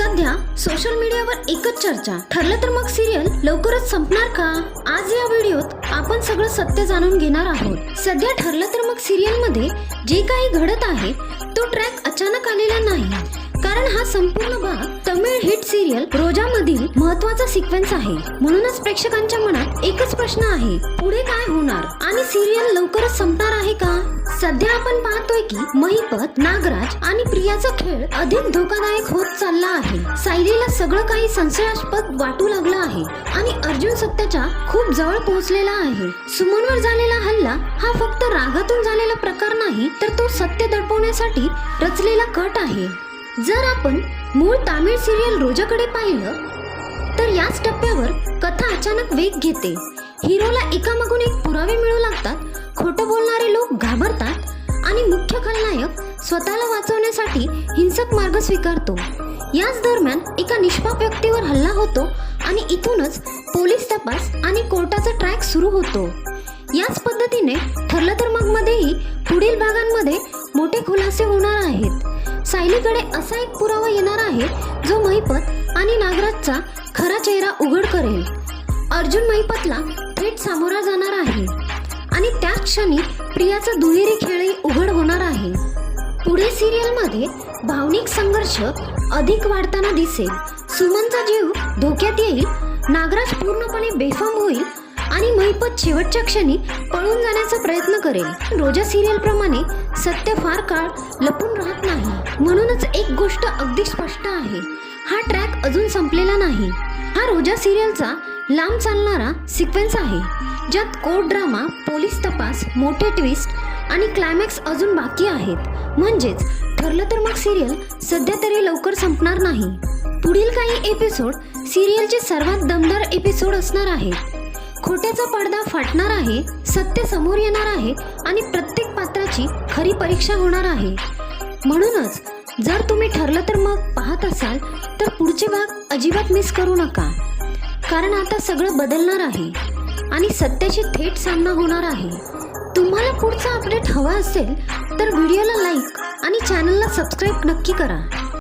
सध्या सोशल मीडियावर एकच चर्चा, ठरलं तर मग सिरियल लवकरच संपणार का? आज या व्हिडिओत आपण सगळं सत्य जाणून घेणार आहोत। सध्या ठरलं तर मग सिरियल मध्ये जे काही घडत आहे तो ट्रॅक अचानक आलेला नाही, कारण हा संपूर्ण भाग तमिळ हिट सिरियल रोजा मधील महत्त्वाचा सिक्वेन्स आहे। म्हणूनच प्रेक्षकांच्या मनात एकच प्रश्न आहे, पुढे काय होणार आणि सिरियल लवकरच संपणार आहे का? सध्या आपण पाहतोय की महिपत, नागराज आणि प्रियाचा खेळ अधिक धोकादायक होत चालला आहे। सायलीला सगळं काही संशयास्पद वाटू लागलं आहे आणि अर्जुन सत्याच्या खूप जवळ पोहोचलेला आहे। सुमनवर झालेला हल्ला हा फक्त रागातून झालेला प्रकार नाही, तर तो सत्य दडपवण्यासाठी रचलेला कट आहे। जर आपण मूळ तामिळ सिरियल रोजाकडे पाहिलं तर याच टप्प्यावर कथा अचानक वेग घेते। हिरोला एकामागून एक पुरावे मिळू लागतात, खोटं बोलणारे लोक घाबरतात आणि मुख्य खलनायक स्वतःला वाचवण्यासाठी हिंसक मार्ग स्वीकारतो। याच दरम्यान एका निष्पाप व्यक्तीवर हल्ला होतो आणि इथूनच पोलीस तपास आणि कोर्टाचा ट्रॅक सुरू होतो। याच पद्धतीने ठरलं तर मग मध्येही पुढील भागांमध्ये मोठे खुलासे होणार आहेत। सायलीकडे असा एक पुरावा येणार आहे जो महिपत आणि नागराजचा खरा चेहरा उघड करेल। अर्जुन महिपतला थेट सामोरा जाणार आहे आणि त्याच क्षणी प्रियाचा दुहेरी खेळही उघड होणार आहे। पुढे सिरियलमध्ये भावनिक संघर्ष अधिक वाढताना दिसेल। सुमनचा जीव धोक्यात येईल, नागराज पूर्णपणे बेफाम होईल आणि महिपत शेवटच्या क्षणी पळून जाण्याचा प्रयत्न करेल। रोजा सिरियल प्रमाणे सत्य फार काळ लपून राहत नाही, म्हणूनच एक गोष्ट अगदी स्पष्ट आहे, हा ट्रॅक अजून संपलेला नाही। हा रोजा सिरियलचा लांब चालणारा सिक्वेन्स आहे, ज्यात कोर्ट ड्रामा, पोलीस तपास, मोठे ट्विस्ट आणि क्लायमॅक्स अजून बाकी आहेत। म्हणजेच ठरलं तर मग सिरियल सध्या तरी लवकर संपणार नाही। पुढील काही एपिसोड सिरियलचे सर्वात दमदार एपिसोड असणार आहेत। खोट्याचा पडदा फाटणार आहे, सत्य समोर येणार आहे आणि प्रत्येक पात्राची खरी परीक्षा होणार आहे। म्हणूनच जर तुम्ही ठरलं तर मग पाहत असाल तर पुढचे भाग अजिबात मिस करू नका, कारण आता सगळं बदलणार आहे आणि सत्याची थेट सामना होणार आहे। तुम्हाला पुढचा अपडेट हवा असेल तर व्हिडिओला लाईक आणि चॅनलला सबस्क्राईब नक्की करा।